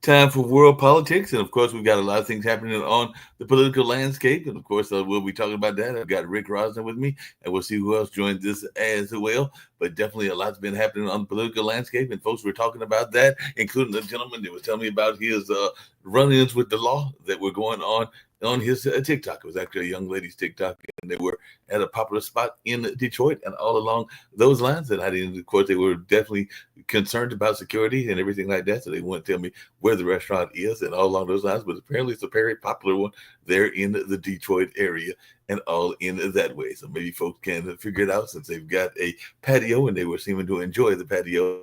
Time for world politics, and of course, we've got a lot of things happening on the political landscape. And of course, we'll be talking about that. I've got Rick Rosner with me, and we'll see who else joins us as well. But definitely, a lot's been happening on the political landscape, and folks were talking about that, including the gentleman that was telling me about his run-ins with the law that were going on his TikTok. It was actually a young lady's TikTok, and they were at a popular spot in Detroit, and all along those lines. And I didn't, of course, they were definitely concerned about security and everything like that, so they wouldn't tell me where the restaurant is and all along those lines. But apparently, it's a very popular one there in the Detroit area and all in that way. So maybe folks can figure it out since they've got a patio and they were seeming to enjoy the patio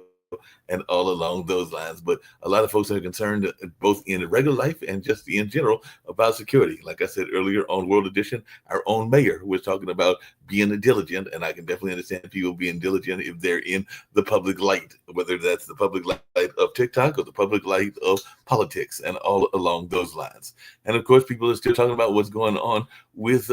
and all along those lines. But a lot of folks are concerned both in regular life and just in general about security. Like I said earlier on World Edition, our own mayor was talking about being diligent, and I can definitely understand people being diligent if they're in the public light, whether that's the public light of TikTok or the public light of politics and all along those lines. And of course, people are still talking about what's going on with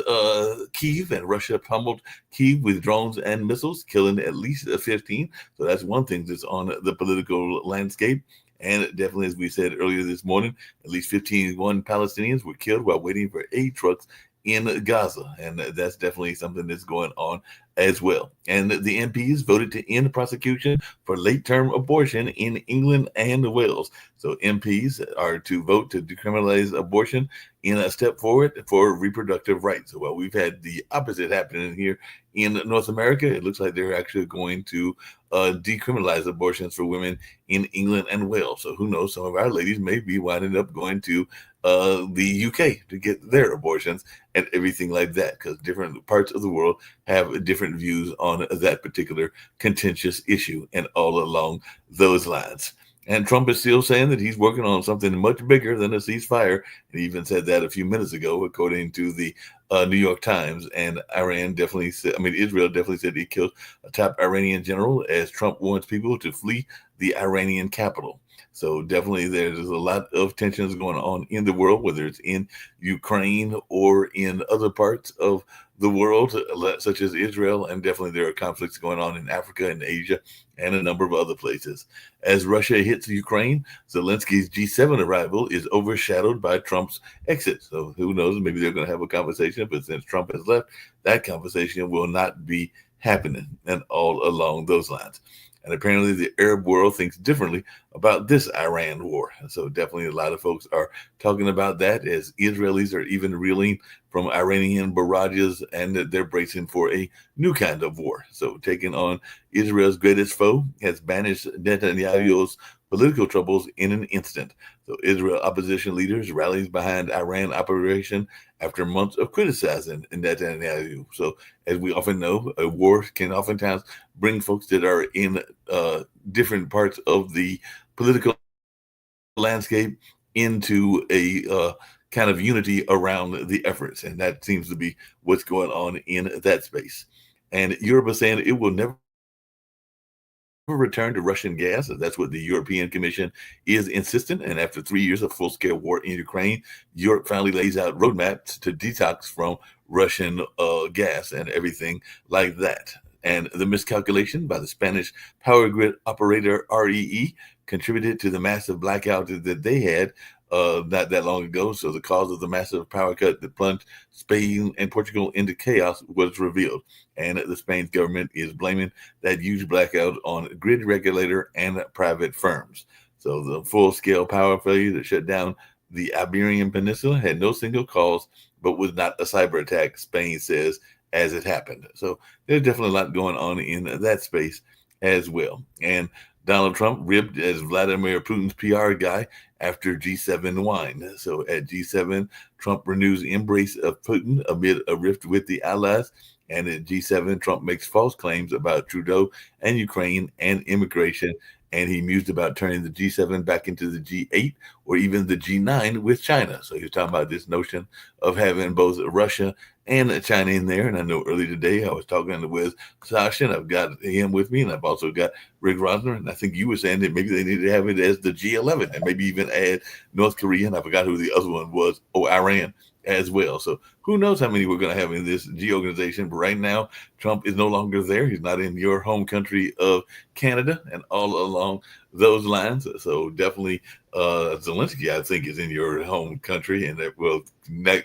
Kyiv, and Russia pummeled Kyiv with drones and missiles, killing at least 15. So that's one thing that's on the political landscape. And definitely, as we said earlier this morning, at least 15 Palestinians were killed while waiting for aid trucks in Gaza. And that's definitely something that's going on as well. And the MPs voted to end prosecution for late term abortion in England and Wales. So MPs are to vote to decriminalize abortion in a step forward for reproductive rights. So while we've had the opposite happening here in North America, it looks like they're actually going to decriminalize abortions for women in England and Wales. So who knows? Some of our ladies may be winding up going to the UK to get their abortions and everything like that, because different parts of the world have different views on that particular contentious issue and all along those lines. And Trump is still saying that he's working on something much bigger than a ceasefire. And he even said that a few minutes ago, according to the New York Times. And Israel definitely said he killed a top Iranian general, as Trump wants people to flee the Iranian capital. So definitely there's a lot of tensions going on in the world, whether it's in Ukraine or in other parts of the world, such as Israel. And definitely there are conflicts going on in Africa and Asia and a number of other places. As Russia hits Ukraine, Zelensky's G7 arrival is overshadowed by Trump's exit. So who knows, maybe they're going to have a conversation, but since Trump has left, that conversation will not be happening, and all along those lines. And apparently the Arab world thinks differently about this Iran war. And so definitely a lot of folks are talking about that, as Israelis are even reeling from Iranian barrages, and that they're bracing for a new kind of war. So taking on Israel's greatest foe has banished Netanyahu's political troubles in an instant. So Israel opposition leaders rallies behind Iran operation after months of criticizing Netanyahu. So as we often know, a war can oftentimes bring folks that are in different parts of the political landscape into a kind of unity around the efforts. And that seems to be what's going on in that space. And Europe is saying it will never return to Russian gas. That's what the European Commission is insistent. And after 3 years of full-scale war in Ukraine, Europe finally lays out roadmaps to detox from Russian gas and everything like that. And the miscalculation by the Spanish power grid operator REE contributed to the massive blackout that they had not that long ago. So the cause of the massive power cut that plunged Spain and Portugal into chaos was revealed. And the Spain's government is blaming that huge blackout on grid regulator and private firms. So the full-scale power failure that shut down the Iberian Peninsula had no single cause, but was not a cyber attack, Spain says, as it happened. So there's definitely a lot going on in that space as well. And Donald Trump ribbed as Vladimir Putin's PR guy after G7 wine. So at G7, Trump renews embrace of Putin amid a rift with the allies. And at G7, Trump makes false claims about Trudeau and Ukraine and immigration. And he mused about turning the G7 back into the G8 or even the G9 with China. So he's talking about this notion of having both Russia and China in there. And I know earlier today I was talking with Sasha, and I've got him with me, and I've also got Rick Rosner. And I think you were saying that maybe they need to have it as the G11 and maybe even add North Korea. And I forgot who the other one was. Oh, Iran as well. So who knows how many we're going to have in this G organization. But right now, Trump is no longer there. He's not in your home country of Canada and all along those lines. So definitely, Zelensky, I think, is in your home country, and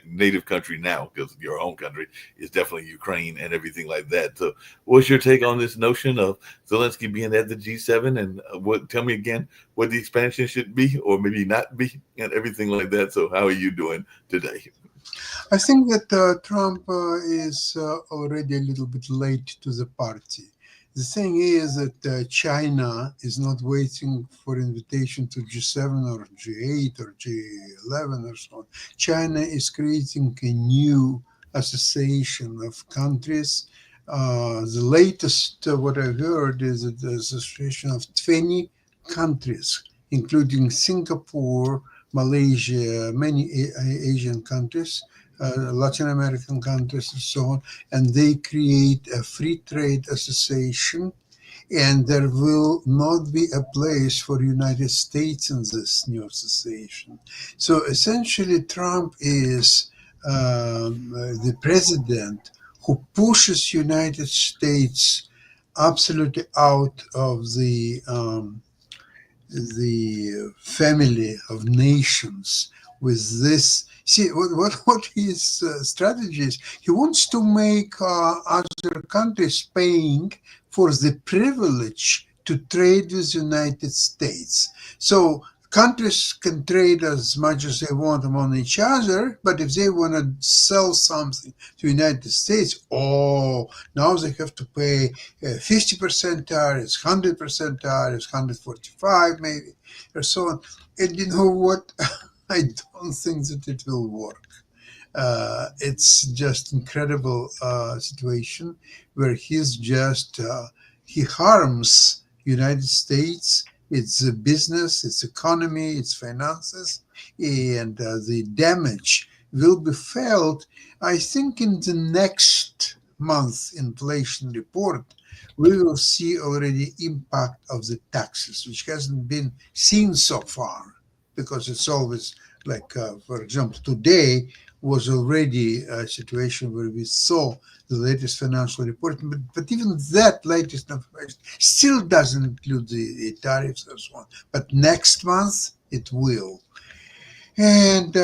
native country now, because your home country is definitely Ukraine and everything like that. So, what's your take on this notion of Zelensky being at the G7, and what? Tell me again what the expansion should be, or maybe not be, and everything like that. So, how are you doing today? I think that Trump is already a little bit late to the party. The thing is that China is not waiting for invitation to G7 or G8 or G11 or so on. China is creating a new association of countries. The latest, what I heard, is that the association of 20 countries, including Singapore, Malaysia, many Asian countries, Latin American countries, and so on, and they create a free trade association. And there will not be a place for United States in this new association. So essentially, Trump is the president who pushes United States absolutely out of the family of nations with this. See, what his strategy is, he wants to make other countries paying for the privilege to trade with United States. So countries can trade as much as they want among each other, but if they want to sell something to United States, oh, now they have to pay 50% tariffs, 100% tariffs, 145 maybe, or so on. And you know what? I don't think that it will work. It's just incredible situation where he harms United States, its business, its economy, its finances, and the damage will be felt. I think in the next month inflation report, we will see already impact of the taxes, which hasn't been seen so far, because it's always like, for example, today was already a situation where we saw the latest financial report, but even that latest information still doesn't include the tariffs and so on. But next month it will. And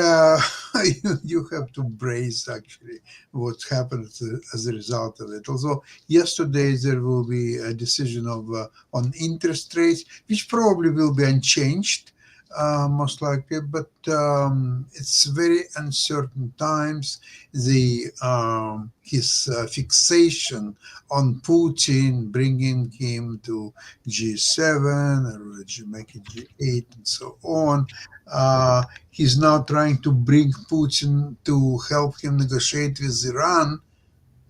you have to brace actually what's happened as a result of it. Although yesterday there will be a decision of on interest rates, which probably will be unchanged, most likely, but it's very uncertain times. The his fixation on Putin, bringing him to G7 or make it G8 and so on. He's now trying to bring Putin to help him negotiate with Iran.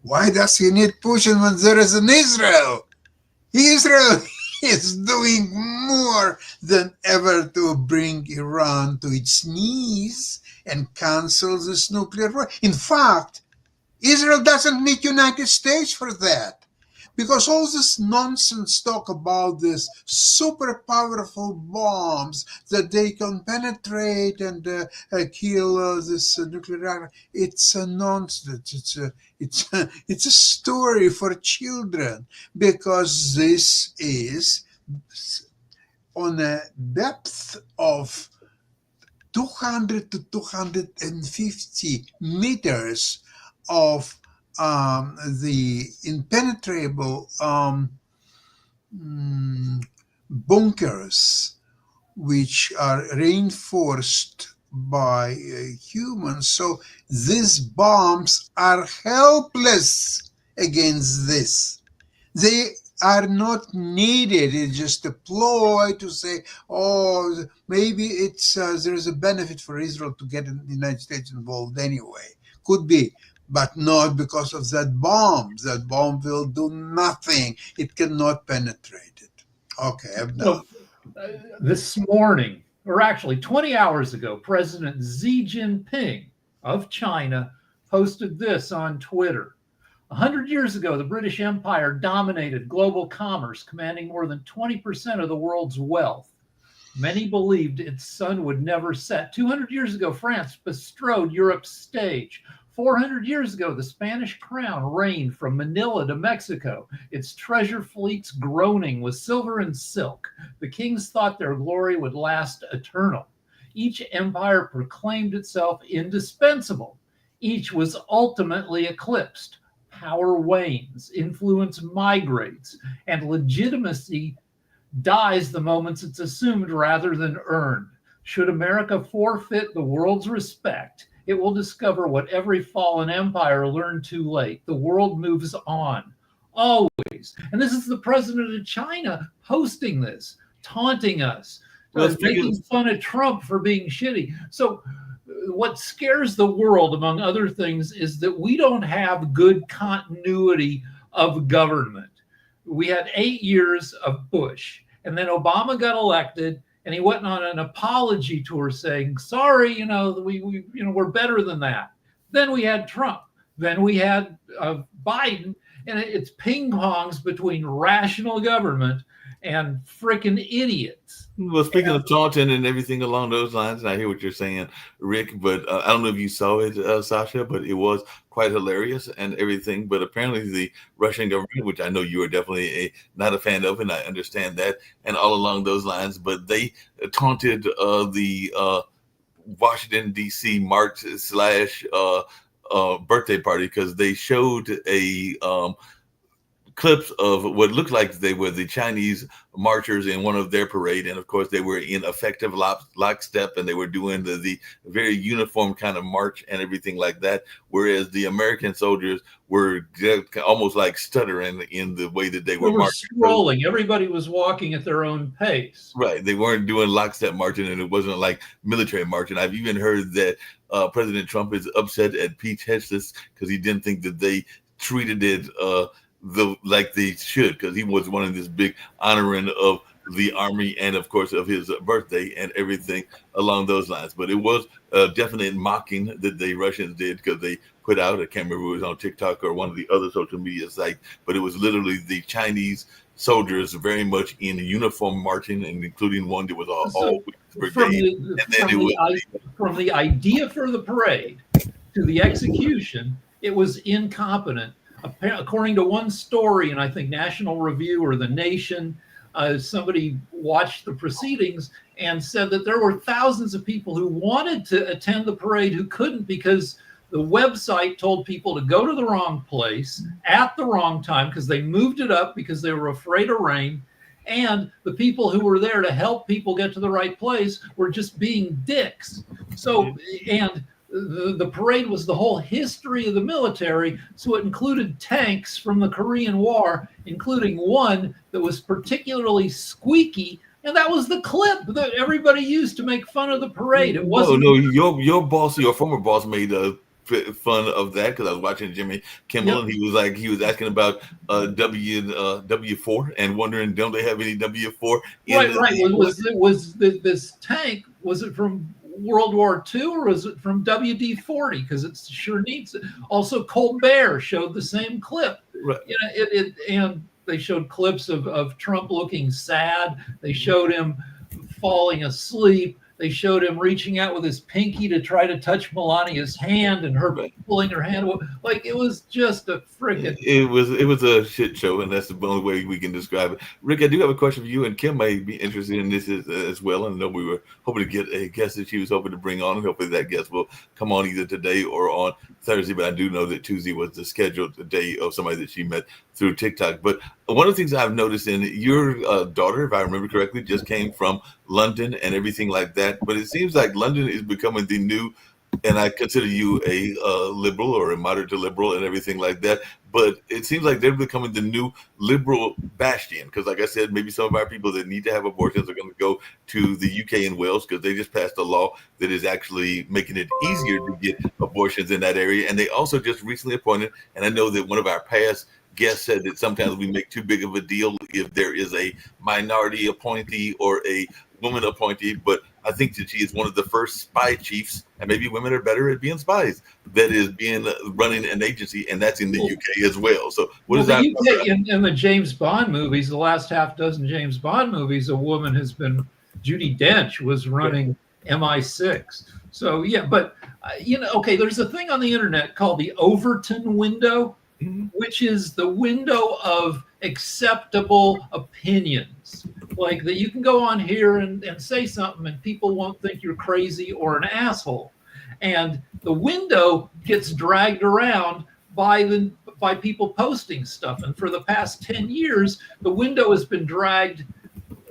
Why does he need Putin when there is an Israel? Israel is doing more than ever to bring Iran to its knees and cancel this nuclear war. In fact, Israel doesn't need United States for that. Because all this nonsense talk about these super powerful bombs that they can penetrate and kill this nuclear reactor, it's a nonsense. It's a story for children, because this is on a depth of 200 to 250 meters of the impenetrable bunkers, which are reinforced by humans. So these bombs are helpless against this. They are not needed. It's just a ploy to say, oh, maybe it's there is a benefit for Israel to get the United States involved anyway. Could be, but not because of that bomb. That bomb will do nothing. It cannot penetrate it. Okay, I'm done. So, this morning, or actually 20 hours ago, President Xi Jinping of China posted this on Twitter. 100 years ago, the British Empire dominated global commerce, commanding more than 20% of the world's wealth. Many believed its sun would never set. 200 years ago, France bestrode Europe's stage. 400 years ago, the Spanish crown reigned from Manila to Mexico, its treasure fleets groaning with silver and silk. The kings thought their glory would last eternal. Each empire proclaimed itself indispensable. Each was ultimately eclipsed. Power wanes, influence migrates, and legitimacy dies the moments it's assumed rather than earned. Should America forfeit the world's respect, it will discover what every fallen empire learned too late. The world moves on, always. And this is the president of China posting this, taunting us, making fun of Trump for being shitty. So what scares the world, among other things, is that we don't have good continuity of government. We had 8 years of Bush, and then Obama got elected, and he went on an apology tour saying, sorry, we're better than that. Then we had Trump. Then we had Biden, and it's ping pongs between rational government and freaking idiots. Well, speaking of taunting and everything along those lines, and I hear what you're saying, Rick, but I don't know if you saw it, Sasha, but it was quite hilarious and everything. But apparently the Russian government, which I know you are definitely not a fan of, and I understand that, and all along those lines, but they taunted the Washington, D.C. March / birthday party because they showed a clips of what looked like they were the Chinese marchers in one of their parade. And of course, they were in effective lockstep, and they were doing the very uniform kind of march and everything like that. Whereas the American soldiers were almost like stuttering in the way that they were marching. Scrolling. Everybody was walking at their own pace. Right. They weren't doing lockstep marching, and it wasn't like military marching. I've even heard that President Trump is upset at Pete Hegseth because he didn't think that they treated it like they should, because he was one of this big honoring of the army and of course of his birthday and everything along those lines. But it was definite mocking that the Russians did, because they put out, I can't remember if it was on TikTok or one of the other social media sites, but it was literally the Chinese soldiers very much in uniform marching, and including one that was all brigade. From the idea for the parade to the execution, it was incompetent. According to one story, and I think National Review or The Nation, somebody watched the proceedings and said that there were thousands of people who wanted to attend the parade who couldn't because the website told people to go to the wrong place at the wrong time because they moved it up because they were afraid of rain. And the people who were there to help people get to the right place were just being dicks. So, and the parade was the whole history of the military, so it included tanks from the Korean War, including one that was particularly squeaky, and that was the clip that everybody used to make fun of the parade. It wasn't. No, your boss, your former boss, made fun of that, because I was watching Jimmy Kimmel, and he was asking about W4 and wondering, don't they have any W4? Was this tank? Was it from World War II, or was it from WD-40? Because it sure needs it. Also, Colbert showed the same clip. Right. And they showed clips of Trump looking sad. They showed him falling asleep. They showed him reaching out with his pinky to try to touch Melania's hand, and her pulling her hand away. Like, it was just a freaking. It was a shit show, and that's the only way we can describe it. Rick, I do have a question for you, and Kim may be interested in this as well. And I know we were hoping to get a guest that she was hoping to bring on. Hopefully that guest will come on either today or on Thursday. But I do know that Tuesday was the scheduled day of somebody that she met through TikTok. But one of the things I've noticed, in your daughter, if I remember correctly, just came from London and everything like that. But it seems like London is becoming the new, and I consider you a liberal or a moderate to liberal and everything like that. But it seems like they're becoming the new liberal bastion, because like I said, maybe some of our people that need to have abortions are going to go to the UK and Wales, because they just passed a law that is actually making it easier to get abortions in that area. And they also just recently appointed, and I know that one of our past guest said that sometimes we make too big of a deal if there is a minority appointee or a woman appointee, but I think that she is one of the first spy chiefs, and maybe women are better at being spies, that is running an agency, and that's in the UK as well. So what is that? In the James Bond movies, the last half dozen James Bond movies, a woman has been, Judi Dench was running MI6. So yeah, but okay, there's a thing on the internet called the Overton window, which is the window of acceptable opinions. Like that you can go on here and say something and people won't think you're crazy or an asshole. And the window gets dragged around by people posting stuff. And for the past 10 years, the window has been dragged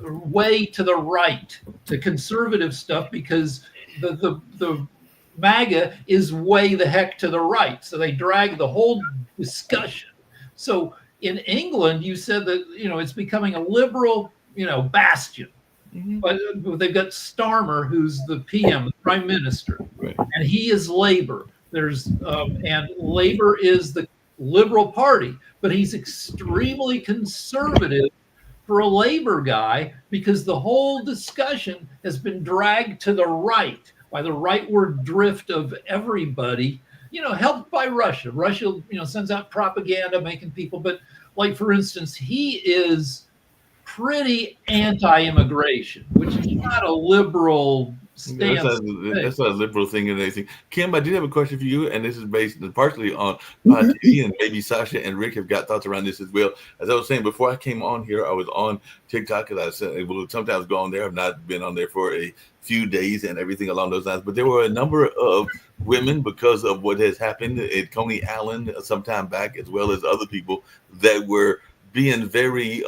way to the right, to conservative stuff, because the MAGA is way the heck to the right. So they drag the whole discussion. So in England, you said that, it's becoming a liberal, bastion. But they've got Starmer, who's the PM, the Prime Minister, Right. and he is Labour. And Labour is the Liberal Party, but he's extremely conservative for a Labour guy, because the whole discussion has been dragged to the right by the rightward drift of everybody, helped by Russia. Russia, sends out propaganda, making people, but like, for instance, he is pretty anti-immigration, which is not a liberal stance. That's not a liberal thing and anything. Kim, I did have a question for you, and this is based partially on Pod TV, and maybe Sasha and Rick have got thoughts around this as well. As I was saying, before I came on here, I was on TikTok, because I said I will sometimes go on there. I've not been on there for a few days and everything along those lines, but there were a number of women, because of what has happened at Coney Island some time back, as well as other people, that were being very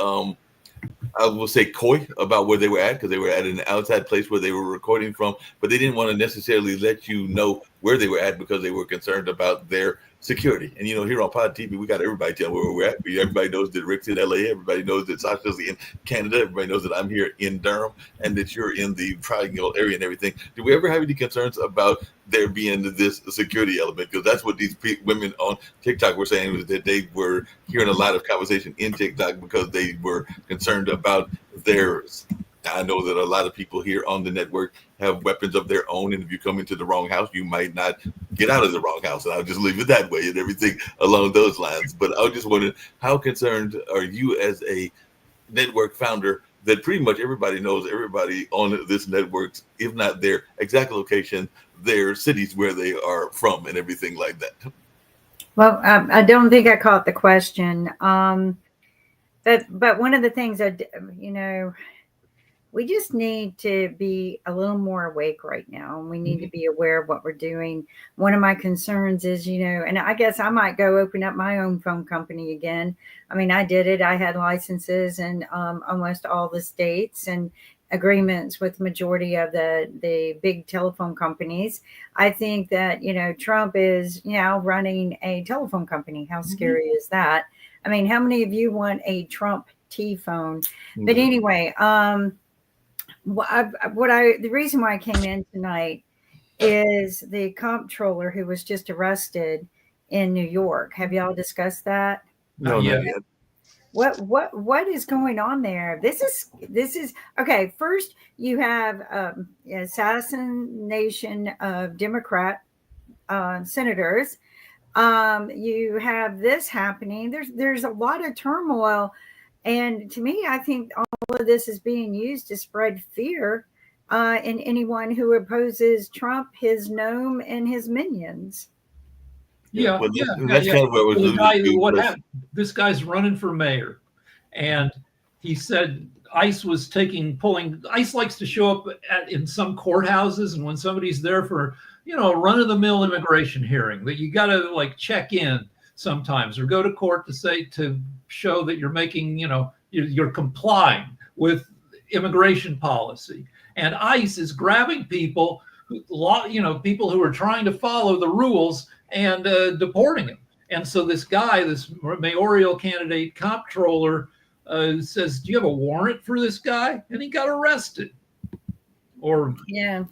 I will say coy about where they were at, because they were at an outside place where they were recording from, but they didn't want to necessarily let you know where they were at, because they were concerned about their security. And here on Pod TV, we got everybody telling where we're at. Everybody knows that Rick's in LA. Everybody knows that Sasha's in Canada. Everybody knows that I'm here in Durham, and that you're in the Triangle area and everything. Do we ever have any concerns about there being this security element? Because that's what these women on TikTok were saying, was that they were hearing a lot of conversation in TikTok because they were concerned about theirs. I know that a lot of people here on the network have weapons of their own, and if you come into the wrong house, you might not get out of the wrong house. And I'll just leave it that way, and everything along those lines. But I was just wondering, how concerned are you as a network founder that pretty much everybody knows everybody on this network, if not their exact location, their cities where they are from, and everything like that? Well, I don't think I caught the question. But one of the things we just need to be a little more awake right now, and we need to be aware of what we're doing. One of my concerns is, and I guess I might go open up my own phone company again. I mean, I did it. I had licenses in almost all the states and agreements with majority of the big telephone companies. I think that, Trump is now running a telephone company. How scary is that? I mean, how many of you want a Trump T-phone? But anyway, the reason why I came in tonight is the comptroller who was just arrested in New York. Have y'all discussed that? No, not yet. What is going on there? This is okay. First, you have assassination of Democrat senators. You have this happening. There's a lot of turmoil. And to me, I think all of this is being used to spread fear in anyone who opposes Trump, his gnome, and his minions. Yeah, that's kind of what was happened. This guy's running for mayor, and he said ICE was ICE likes to show up in some courthouses, and when somebody's there for a run-of-the-mill immigration hearing, that you got to check in sometimes or go to court to show that you're making, you're complying with immigration policy. And ICE is grabbing people, people who are trying to follow the rules and deporting them. And so this guy, this mayoral candidate comptroller, says, "Do you have a warrant for this guy?" And he got arrested. Yeah,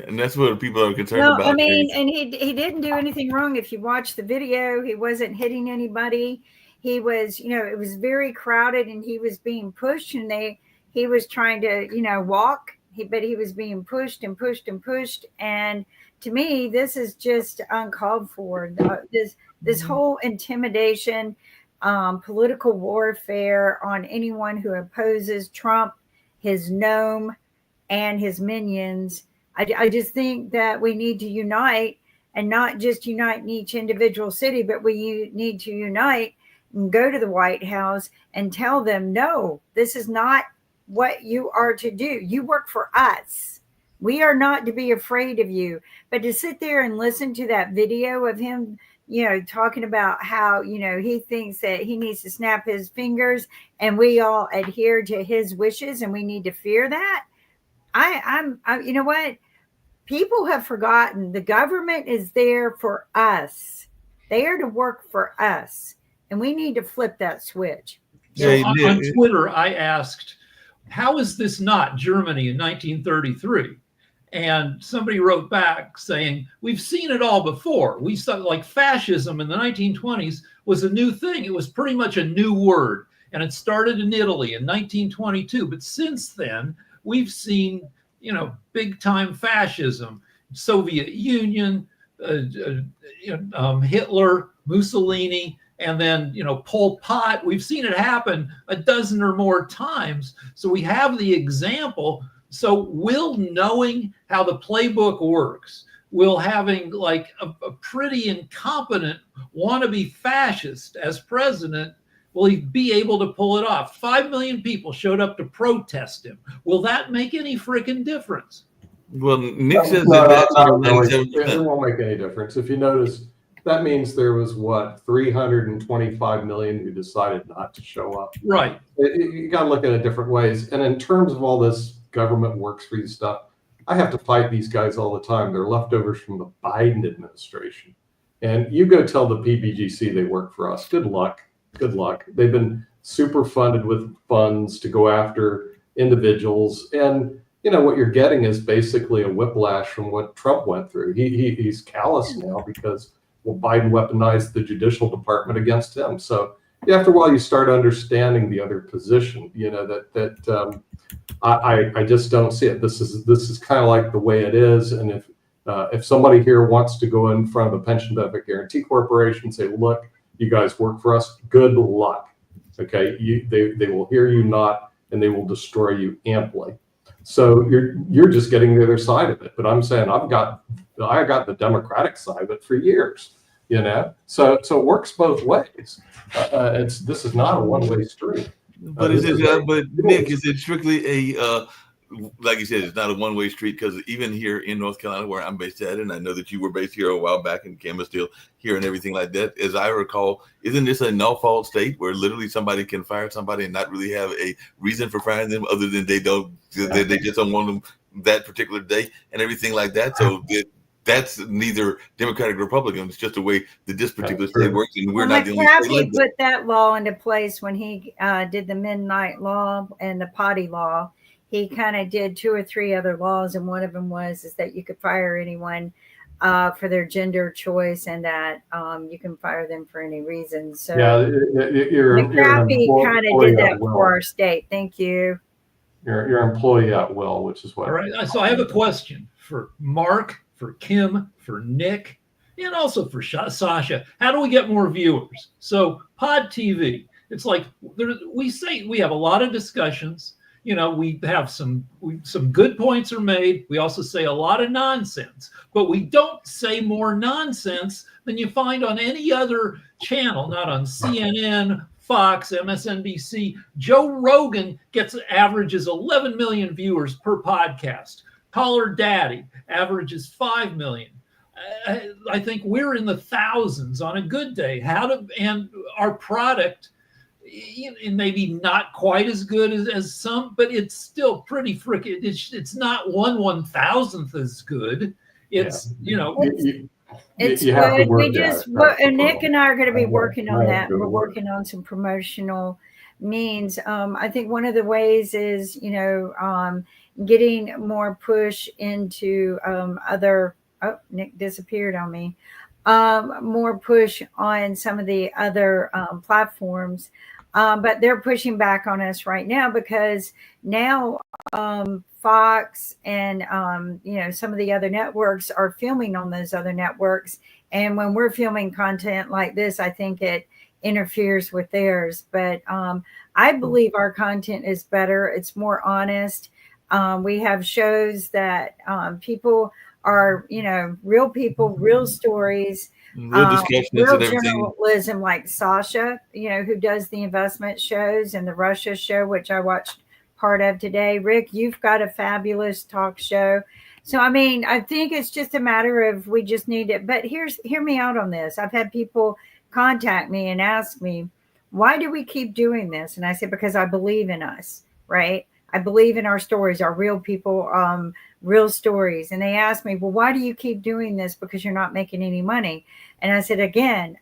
and that's what people are concerned about. I mean, and he didn't do anything wrong. If you watch the video, he wasn't hitting anybody. He was, it was very crowded, and he was being pushed, and he was trying to, walk, but he was being pushed and pushed and pushed. And to me, this is just uncalled for. This whole intimidation, political warfare on anyone who opposes Trump, his gnome, and his minions. I just think that we need to unite, and not just unite in each individual city, but we need to unite and go to the White House and tell them, no, this is not what you are to do. You work for us. We are not to be afraid of you. But to sit there and listen to that video of him, talking about how, he thinks that he needs to snap his fingers and we all adhere to his wishes and we need to fear that. You know what? People have forgotten the government is there for us. They are to work for us. And we need to flip that switch. So on Twitter, I asked, how is this not Germany in 1933? And somebody wrote back saying, we've seen it all before. We saw, like, fascism in the 1920s was a new thing. It was pretty much a new word. And it started in Italy in 1922. But since then, we've seen, big time fascism, Soviet Union, Hitler, Mussolini, and then, Pol Pot. We've seen it happen a dozen or more times. So we have the example. So will knowing how the playbook works, will having like a pretty incompetent wannabe fascist as president, will he be able to pull it off? 5 million people showed up to protest him. Will that make any freaking difference? Well, Nick says it won't make any difference. If you notice, that means there was 325 million who decided not to show up. Right. You got to look at it different ways. And in terms of all this government works for you stuff, I have to fight these guys all the time. They're leftovers from the Biden administration. And you go tell the PBGC they work for us. Good luck. Good luck. They've been super funded with funds to go after individuals. And, what you're getting is basically a whiplash from what Trump went through. He's callous now because Biden weaponized the judicial department against him. So after a while, you start understanding the other position, I just don't see it. This is kind of like the way it is. And if somebody here wants to go in front of a pension benefit guarantee corporation and say, look, you guys work for us, good luck. Okay, they will hear you not, and they will destroy you amply. So you're just getting the other side of it. But I'm saying I got the Democratic side of it for years. So it works both ways. This is not a one-way street. But Nick, is it strictly a like you said, it's not a one-way street? Because even here in North Carolina, where I'm based at, and I know that you were based here a while back, and Kim is still here and everything like that. As I recall, isn't this a no-fault state where literally somebody can fire somebody and not really have a reason for firing them other than they just don't want them that particular day and everything like that? So that's neither Democratic or Republican. It's just the way that this particular state works, and we're not the only state like that. Put that law into place when he did the midnight law and the potty law. He kind of did 2 or 3 other laws, and one of them is that you could fire anyone for their gender choice, and that you can fire them for any reason. So McCrappy kind of did that for our state. Thank you. Your employee at will, which is what. All right. So I have a question for Mark, for Kim, for Nick, and also for Sasha. How do we get more viewers? So Pod TV, it's like we say we have a lot of discussions. We have some good points are made. We also say a lot of nonsense, but we don't say more nonsense than you find on any other channel, not on CNN, Fox, MSNBC. Joe Rogan averages 11 million viewers per podcast. Caller Daddy averages 5 million. I think we're in the thousands on a good day. And our product, maybe not quite as good as some, but it's still pretty freaking. It's not 1/1000th as good. It's it's you have good. Nick and I are going to be working on that. We're working on some promotional means. I think one of the ways is getting more push into other. Oh, Nick disappeared on me. More push on some of the other platforms. But they're pushing back on us right now because now Fox and some of the other networks are filming on those other networks. And when we're filming content like this, I think it interferes with theirs. But I believe our content is better. It's more honest. We have shows that people are, real people, real stories, Real discussions real and everything. journalism, like Sasha, who does the investment shows, and the Russia show, which I watched part of today. Rick, you've got a fabulous talk show. So, I mean, I think it's just a matter of we just need it. But hear me out on this. I've had people contact me and ask me, why do we keep doing this? And I said, because I believe in us, right? I believe in our stories, our real people, real stories. And they asked me, well, why do you keep doing this? Because you're not making any money. And I said, again,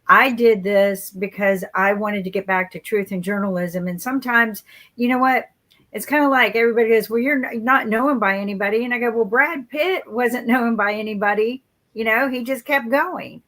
I did this because I wanted to get back to truth and journalism. And sometimes, you know what? It's kind of like everybody goes, well, you're not known by anybody. And I go, well, Brad Pitt wasn't known by anybody. He just kept going.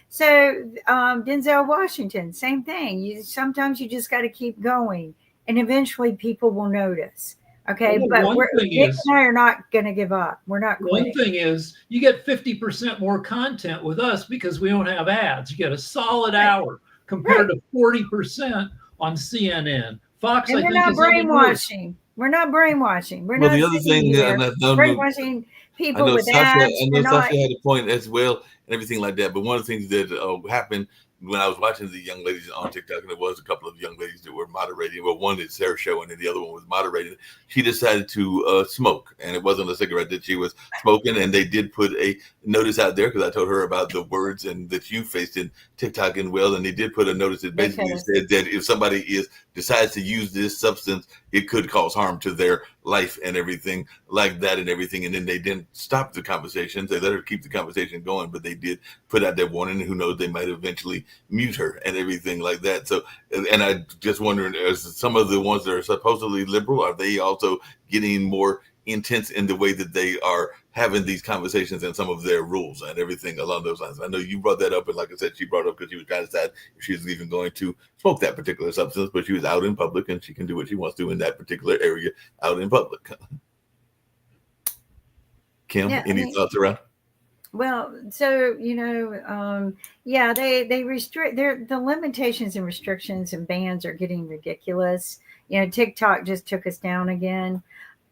So Denzel Washington, same thing. Sometimes you just got to keep going, and eventually people will notice. Okay, well, but Nick and I are not going to give up. We're not quitting. One thing is, you get 50% more content with us because we don't have ads. You get a solid hour compared to 40% on CNN. Fox, and I we're think, not is brainwashing. We're not brainwashing. We're Well, not the other thing brainwashing people with Sasha, ads. I know Sasha had a point as well and everything like that. But one of the things that happened when I was watching the young ladies on TikTok, and there was a couple of young ladies that were moderating. Well, one is Sarah Show, and then the other one was moderating. She decided to smoke, and it wasn't a cigarette that she was smoking. And they did put a notice out there because I told her about the words and that you faced in TikTok and well, and they did put a notice that basically said that if somebody decides to use this substance, it could cause harm to their life and everything like that and everything. And then they didn't stop the conversations. They let her keep the conversation going, but they did put out that warning. Who knows, they might eventually mute her and everything like that. So, and I just wondering, as some of the ones that are supposedly liberal, are they also getting more intense in the way that they are having these conversations and some of their rules and everything along those lines? I know you brought that up, and like I said, she brought it up because she was kind of sad if she was even going to smoke that particular substance, but she was out in public and she can do what she wants to in that particular area out in public. Kim, any thoughts around? Well, so they restrict the limitations and restrictions and bans are getting ridiculous. TikTok just took us down again.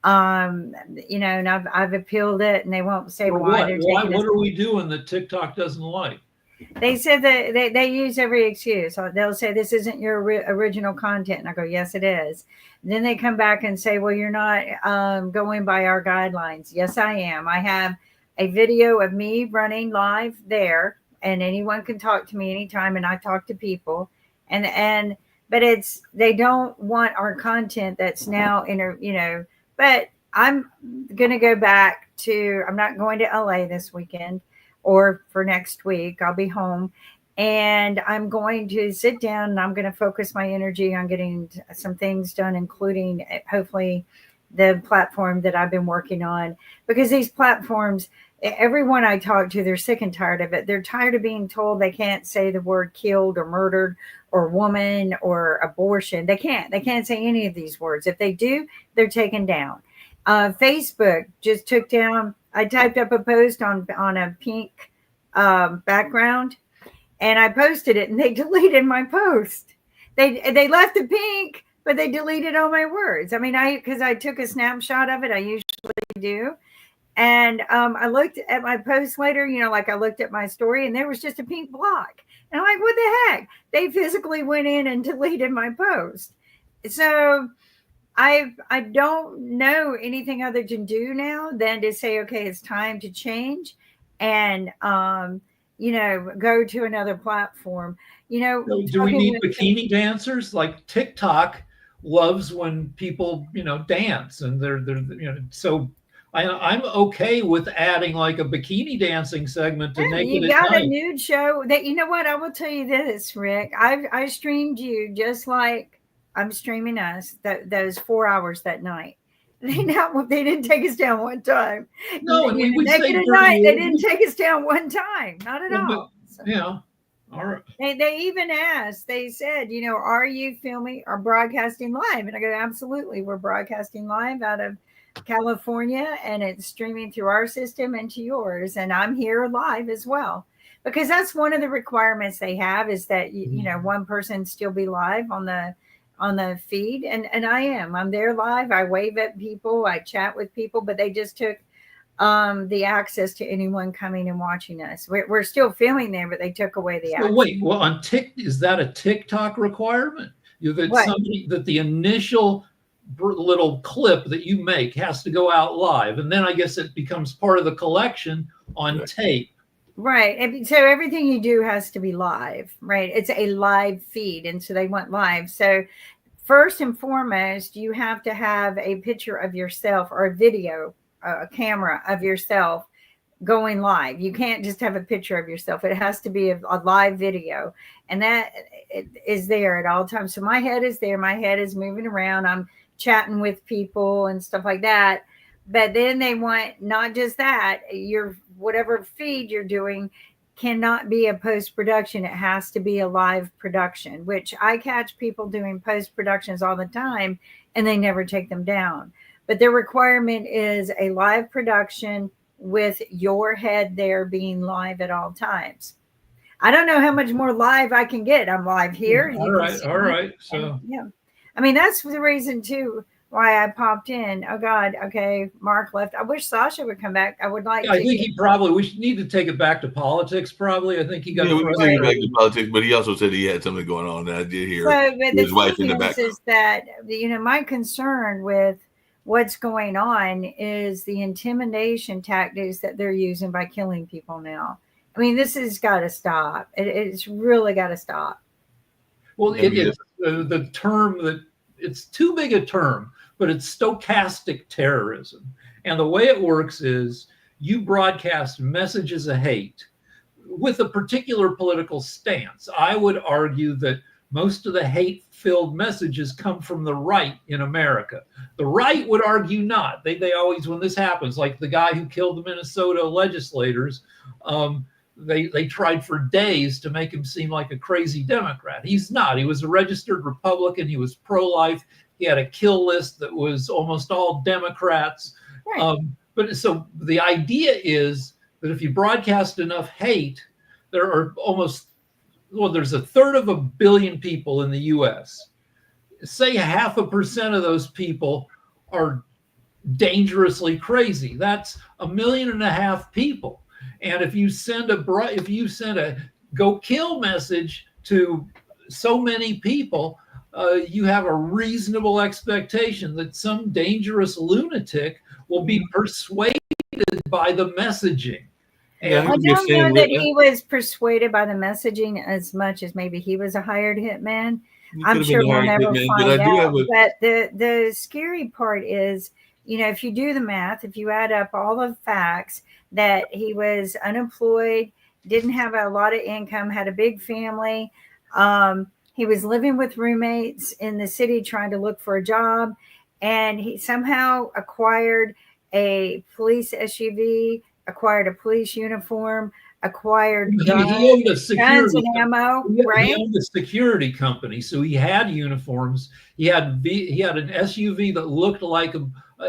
And I've appealed it, and they won't say why. What are we doing that TikTok doesn't like? They said that they use every excuse. They'll say this isn't your original content, and I go, yes, it is. And then they come back and say, well, you're not going by our guidelines. Yes, I am. I have a video of me running live there, and anyone can talk to me anytime, and I talk to people, but they don't want our content that's now but I'm going to go back I'm not going to LA this weekend or for next week. I'll be home, and I'm going to sit down, and I'm going to focus my energy on getting some things done, including hopefully the platform that I've been working on, because these platforms, everyone I talk to, they're sick and tired of it. They're tired of being told they can't say the word killed or murdered or woman or abortion. They can't say any of these words. If they do, they're taken down. Facebook just took down, I typed up a post on a pink background, and I posted it, and they deleted my post. They left the pink, but they deleted all my words. I mean, because I took a snapshot of it. I usually do. And I looked at my post later, like I looked at my story, and there was just a pink block. And I'm like, what the heck? They physically went in and deleted my post. So I don't know anything other to do now than to say, okay, it's time to change and, go to another platform. Do we need bikini dancers? Like TikTok loves when people, dance, and they're so I'm okay with adding like a bikini dancing segment to Naked You got at Night. a nude show that, what, I will tell you this, Rick. I streamed you just like I'm streaming us those 4 hours that night. They didn't take us down one time. No, and we Naked at Night, they didn't take us down one time, not at all. So, yeah. All right. They even asked, they said, are you filming or broadcasting live? And I go, absolutely. We're broadcasting live out of California, and it's streaming through our system and to yours. And I'm here live as well, because that's one of the requirements they have is that, one person still be live on the on the feed, and I'm there live. I wave at people, I chat with people, but they just took the access to anyone coming and watching us. We're still filming there, but they took away the access. Wait, well, on is that a TikTok requirement? That the initial little clip that you make has to go out live, and then I guess it becomes part of the collection on tape. Right. And so everything you do has to be live, right? It's a live feed. And so they want live. So first and foremost, you have to have a picture of yourself or a video, a camera of yourself going live. You can't just have a picture of yourself. It has to be a live video. And that is there at all times. So my head is there. My head is moving around. I'm chatting with people and stuff like that. But then they want not just that, your whatever feed you're doing cannot be a post-production. It has to be a live production, which I catch people doing post-productions all the time and they never take them down. But the requirement is a live production with your head there being live at all times. I don't know how much more live I can get. I'm live here. All right. So yeah, I mean, that's the reason too why I popped in. Oh God. Okay. Mark left. I wish Sasha would come back. I would like to. I think we should need to take it back to politics. Probably. I think he got we can take it back to politics, but he also said he had something going on. And I did hear his wife in the background. Is that, my concern with what's going on is the intimidation tactics that they're using by killing people now. I mean, this has got to stop. It's really got to stop. Well, it's the term that it's too big a term, but it's stochastic terrorism. And the way it works is you broadcast messages of hate with a particular political stance. I would argue that most of the hate-filled messages come from the right in America. The right would argue not. They always, when this happens, like the guy who killed the Minnesota legislators, they tried for days to make him seem like a crazy Democrat. He's not. He was a registered Republican. He was pro-life. He had a kill list that was almost all Democrats. Right. But so the idea is that if you broadcast enough hate, there's 1/3 of a billion people in the U.S. Say 0.5% of those people are dangerously crazy. That's 1.5 million people. And if you send a go kill message to so many people, you have a reasonable expectation that some dangerous lunatic will be persuaded by the messaging. And I don't know that he was persuaded by the messaging as much as maybe he was a hired hitman. I'm sure we'll never find out. But the scary part is, if you do the math, if you add up all the facts, that he was unemployed, didn't have a lot of income, had a big family. He was living with roommates in the city trying to look for a job. And he somehow acquired a police SUV, acquired a police uniform, acquired guns and ammo. Right? He owned a security company, so he had uniforms. He had an SUV that looked like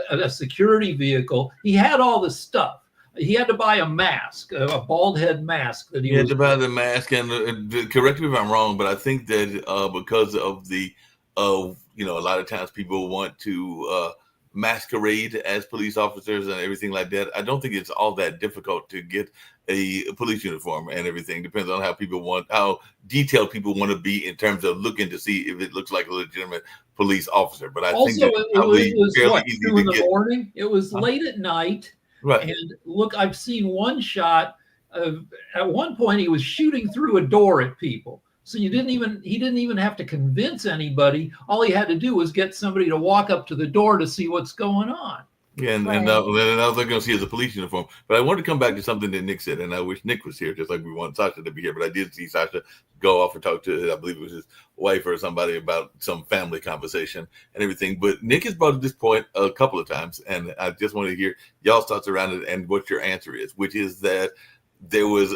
a security vehicle. He had all this stuff. He had to buy a mask, a bald head mask that he had to buy the mask. And correct me if I'm wrong, but I think that because of a lot of times people want to masquerade as police officers and everything like that. I don't think it's all that difficult to get a police uniform and everything. Depends on how detailed people want to be in terms of looking to see if it looks like a legitimate police officer. But I think that it was fairly easy 2 in the morning. It was late at night. Right. And look, I've seen one shot at one point he was shooting through a door at people. So he didn't even have to convince anybody. All he had to do was get somebody to walk up to the door to see what's going on. Yeah, and all they're going to see is a police uniform. But I want to come back to something that Nick said, and I wish Nick was here, just like we want Sasha to be here. But I did see Sasha go off and talk to, I believe it was his wife or somebody about some family conversation and everything. But Nick has brought up this point a couple of times, and I just want to hear y'all's thoughts around it and what your answer is, which is that there was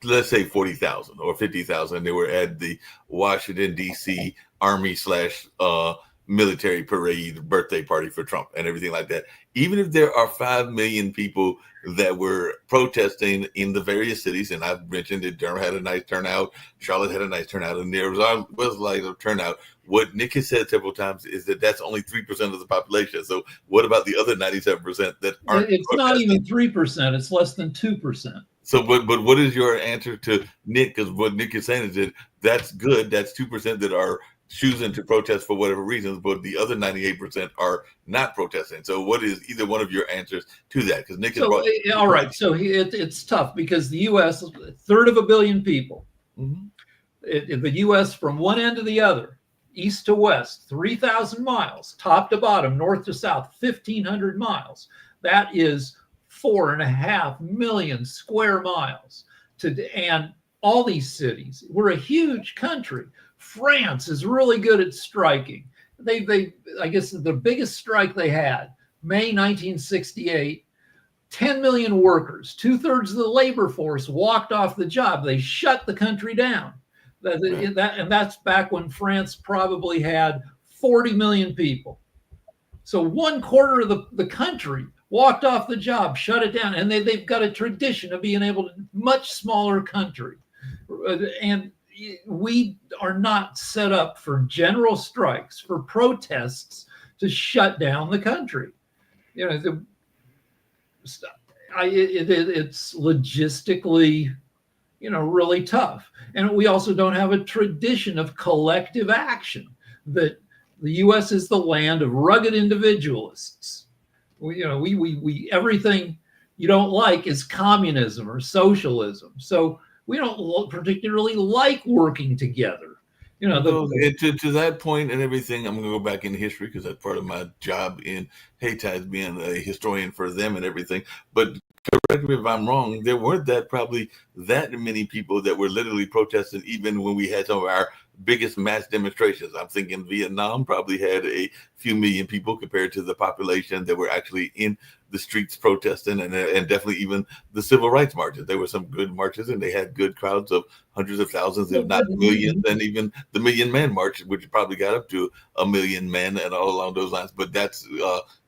let's say 40,000 or 50,000. They were at the Washington, D.C. Army / military parade, birthday party for Trump and everything like that. Even if there are 5 million people that were protesting in the various cities, and I've mentioned that Durham had a nice turnout, Charlotte had a nice turnout, and there was like a turnout. What Nick has said several times is that that's only 3% of the population. So what about the other 97% that aren't? It's not even 3%. It's less than 2%. So, but what is your answer to Nick? Because what Nick is saying is that that's good. That's 2% that are choosing to protest for whatever reasons, but the other 98% are not protesting. So what is either one of your answers to that? Because Nick so, all right. So it's tough because the U.S., a third of a billion people, the U.S. from one end to the other, east to west, 3,000 miles, top to bottom, north to south, 1,500 miles. That is 4.5 million square miles. And all these cities, we're a huge country. France is really good at striking. I guess the biggest strike they had, May 1968, 10 million workers, 2/3 of the labor force walked off the job. They shut the country down. And that's back when France probably had 40 million people. So 1/4 of the country walked off the job, shut it down. And they've got a tradition of being able to, much smaller country. And we are not set up for general strikes, for protests to shut down the country. You know, it's logistically, really tough. And we also don't have a tradition of collective action. That the U.S. is the land of rugged individualists. We everything you don't like is communism or socialism. So we don't particularly like working together. To that point and everything, I'm going to go back in history because that's part of my job in Hayti, as being a historian for them and everything. But correct me if I'm wrong, there weren't probably that many people that were literally protesting even when we had some of our biggest mass demonstrations. I'm thinking Vietnam probably had a few million people compared to the population that were actually in the streets protesting, and definitely even the civil rights marches. There were some good marches, and they had good crowds of hundreds of thousands, if not millions, and even the Million Man March, which probably got up to 1 million men and all along those lines. But that's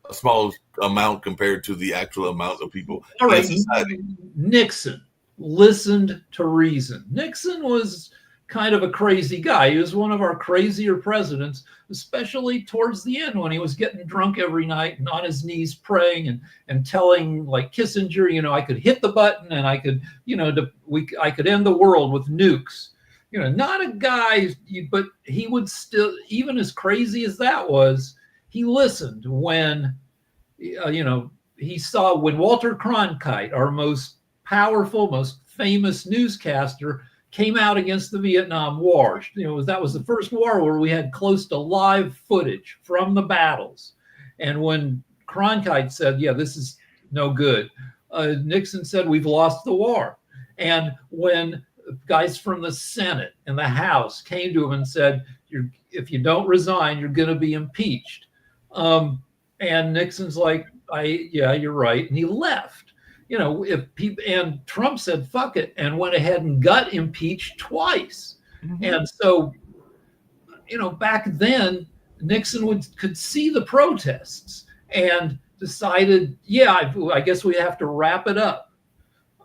a small amount compared to the actual amount of people in society. Nixon listened to reason. Nixon was kind of a crazy guy. He was one of our crazier presidents, especially towards the end when he was getting drunk every night and on his knees praying and telling, like Kissinger, I could hit the button and I could, I could end the world with nukes. Not a guy, but he would still, even as crazy as that was, he listened when, he saw when Walter Cronkite, our most powerful, most famous newscaster, came out against the Vietnam War. That was the first war where we had close to live footage from the battles. And when Cronkite said, yeah, this is no good, Nixon said, we've lost the war. And when guys from the Senate and the House came to him and said, if you don't resign, you're going to be impeached. And Nixon's like, yeah, you're right. And he left. And Trump said, fuck it, and went ahead and got impeached twice. Mm-hmm. And so, back then, Nixon could see the protests and decided, yeah, I guess we have to wrap it up.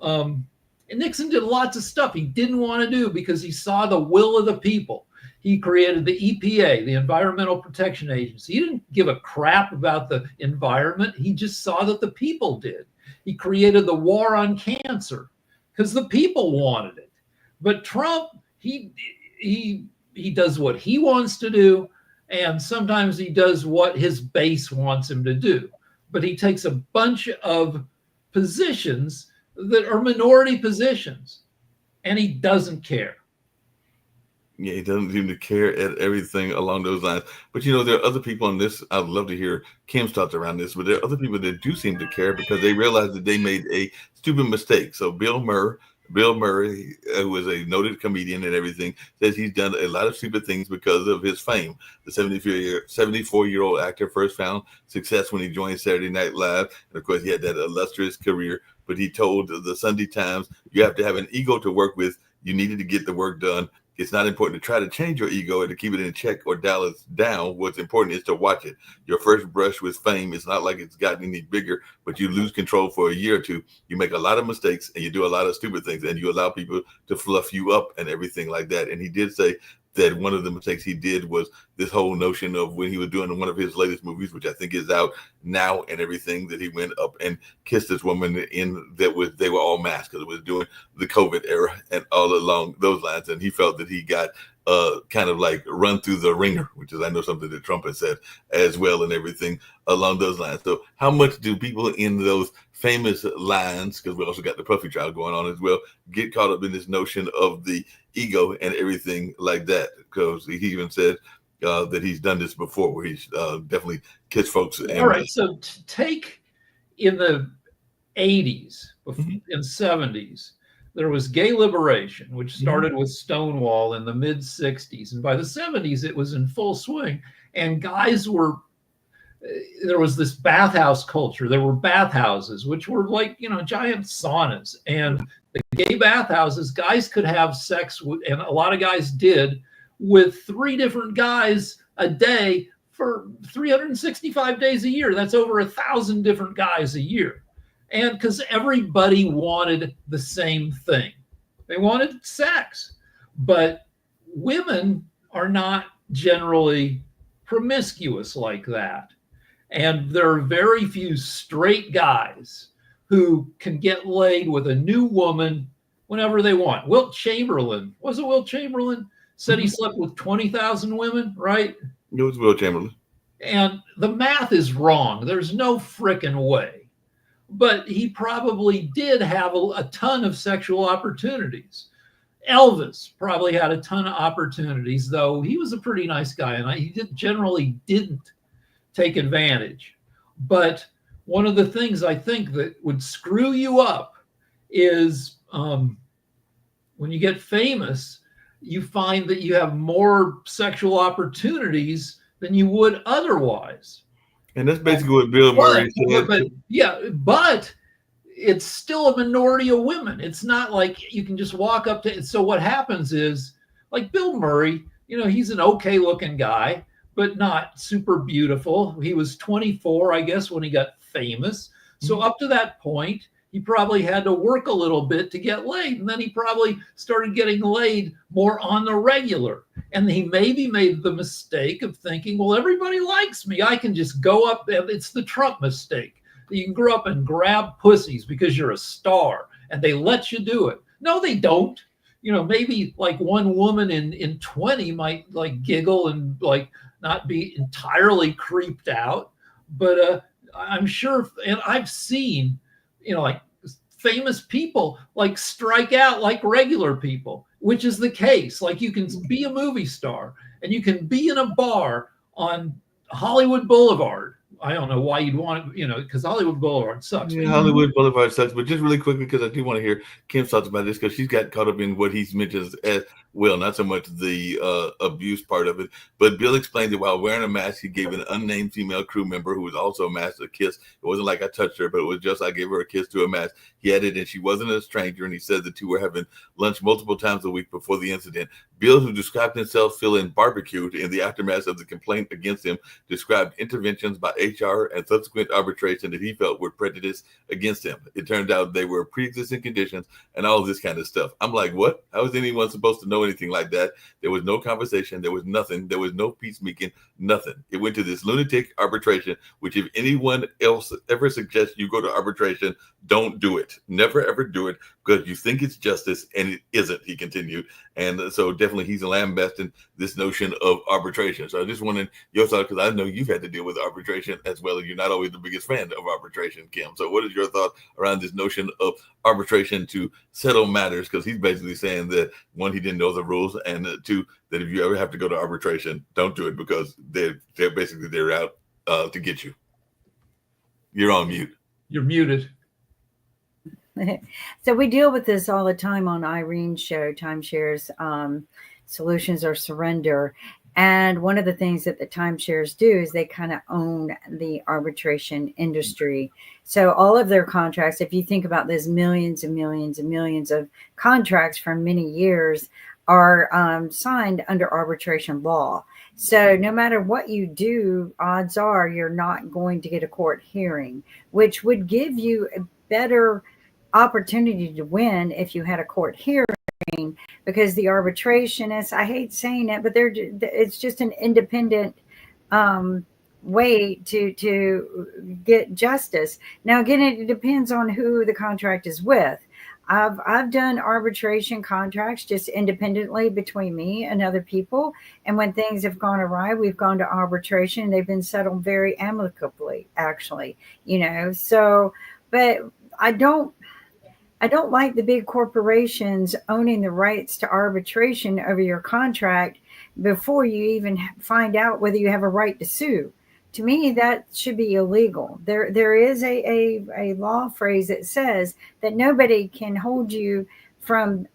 And Nixon did lots of stuff he didn't want to do because he saw the will of the people. He created the EPA, the Environmental Protection Agency. He didn't give a crap about the environment. He just saw that the people did. He created the war on cancer because the people wanted it. But Trump, he does what he wants to do, and sometimes he does what his base wants him to do. But he takes a bunch of positions that are minority positions, and he doesn't care. Yeah, he doesn't seem to care at everything along those lines. But, there are other people on this. I'd love to hear Kim's thoughts around this. But there are other people that do seem to care because they realize that they made a stupid mistake. So Bill Murray, who was a noted comedian and everything, says he's done a lot of stupid things because of his fame. The 74-year-old actor first found success when he joined Saturday Night Live. And, of course, he had that illustrious career. But he told the Sunday Times, you have to have an ego to work with. You needed to get the work done. it's not important to try to change your ego and to keep it in check or dial it down. What's important is to watch it. Your first brush with fame, it's not like it's gotten any bigger, but you lose control for a year or two. You make a lot of mistakes and you do a lot of stupid things, and you allow people to fluff you up and everything like that. And he did say that one of the mistakes he did was this whole notion of when he was doing one of his latest movies, which I think is out now and everything, that he went up and kissed this woman they were all masked because it was during the COVID era and all along those lines. And he felt that he got kind of like run through the ringer, which is, I know, something that Trump has said as well and everything along those lines. So how much do people in those famous lines, because we also got the Puffy trial going on as well, get caught up in this notion of the ego and everything like that? Because he even said that he's done this before, where he's definitely kissed folks. All right, so take in the 80s and 70s, there was gay liberation, which started with Stonewall in the mid 60s. And by the 70s, it was in full swing. And guys there was this bathhouse culture. There were bathhouses, which were like, giant saunas. And the gay bathhouses, guys could have sex with, and a lot of guys did, with 3 different guys a day for 365 days a year. That's over 1,000 different guys a year. And because everybody wanted the same thing. They wanted sex. But women are not generally promiscuous like that. And there are very few straight guys who can get laid with a new woman whenever they want. Wilt Chamberlain said he slept with 20,000 women, right? It was Wilt Chamberlain. And the math is wrong. There's no frickin' way. But he probably did have a ton of sexual opportunities. Elvis probably had a ton of opportunities, though he was a pretty nice guy, and he generally didn't take advantage. But one of the things I think that would screw you up is when you get famous, you find that you have more sexual opportunities than you would otherwise. And that's basically what Bill Murray said. But it's still a minority of women. It's not like you can just walk up to it. So what happens is, like Bill Murray, he's an okay looking guy, but not super beautiful. He was 24, I guess, when he got famous. So up to that point, he probably had to work a little bit to get laid. And then he probably started getting laid more on the regular. And he maybe made the mistake of thinking, well, everybody likes me. I can just go up. It's the Trump mistake. You can grow up and grab pussies because you're a star and they let you do it. No, they don't. Maybe like one woman in 20 might like giggle and like not be entirely creeped out. But I'm sure, and I've seen, like famous people like strike out like regular people, which is the case. Like you can be a movie star and you can be in a bar on Hollywood Boulevard. I don't know why you'd want it, because Hollywood Boulevard sucks. Yeah, Hollywood Boulevard sucks. But just really quickly, because I do want to hear Kim's thoughts about this, because she's got caught up in what he's mentioned as well, not so much the abuse part of it. But Bill explained that while wearing a mask, he gave an unnamed female crew member who was also masked a kiss. It wasn't like I touched her, but it was just I gave her a kiss to a mask. He added, and she wasn't a stranger, and he said the two were having lunch multiple times a week before the incident. Bill, who described himself feeling barbecued in the aftermath of the complaint against him, described interventions by HR and subsequent arbitration that he felt were prejudice against him. It turned out they were pre-existing conditions and all this kind of stuff. I'm like, what? How is anyone supposed to know anything like that? There was no conversation. There was nothing. There was no peacemaking, nothing. It went to this lunatic arbitration, which if anyone else ever suggests you go to arbitration, don't do it. Never, ever do it, because you think it's justice and it isn't, he continued. And so definitely he's lambasting this notion of arbitration. So I just wanted your thought, because I know you've had to deal with arbitration as well, and you're not always the biggest fan of arbitration, Kim. So what is your thought around this notion of arbitration to settle matters? Because he's basically saying that, one, he didn't know the rules, and two, that if you ever have to go to arbitration, don't do it, because they're out to get you. You're on mute. You're muted. So we deal with this all the time on Irene's show, Timeshares, Solutions or Surrender. And one of the things that the timeshares do is they kind of own the arbitration industry. So all of their contracts, if you think about this, millions and millions and millions of contracts for many years, are signed under arbitration law. So no matter what you do, odds are you're not going to get a court hearing, which would give you a better opportunity to win if you had a court hearing, because the arbitrationists, I hate saying it, but it's just an independent way to get justice. Now, again, it depends on who the contract is with. I've done arbitration contracts just independently between me and other people, and when things have gone awry, we've gone to arbitration. They've been settled very amicably, actually. So, but I don't like the big corporations owning the rights to arbitration over your contract before you even find out whether you have a right to sue. To me, that should be illegal. There is a law phrase that says that nobody can hold you from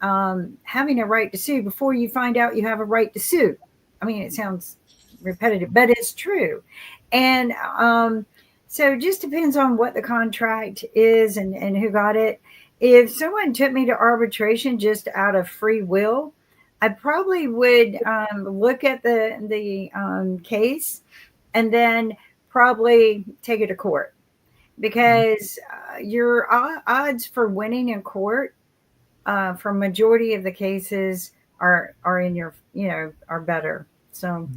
having a right to sue before you find out you have a right to sue. I mean, it sounds repetitive, but it's true. And so it just depends on what the contract is and who got it. If someone took me to arbitration just out of free will, I probably would look at the case and then probably take it to court, because your odds for winning in court for majority of the cases are in your, are better. So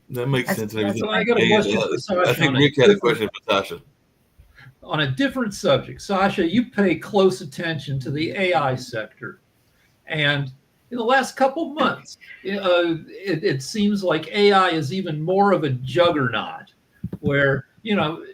that makes sense. So I got a question for Sasha. I think Rick had a question for Sasha. On a different subject, Sasha, you pay close attention to the AI sector. And in the last couple months, it seems like AI is even more of a juggernaut, where,